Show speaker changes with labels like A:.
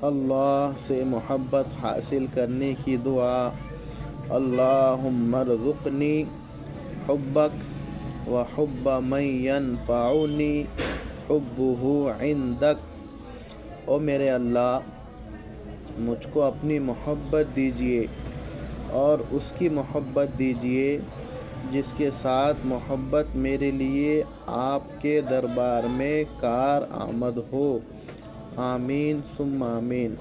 A: اللہ سے محبت حاصل کرنے کی دعا۔ اللہم ارزقنی حبک و حب من ینفعنی حبہ عندک۔ او میرے اللہ، مجھ کو اپنی محبت دیجیے اور اس کی محبت دیجیے جس کے ساتھ محبت میرے لیے آپ کے دربار میں کار آمد ہو۔ آمین ثم آمین۔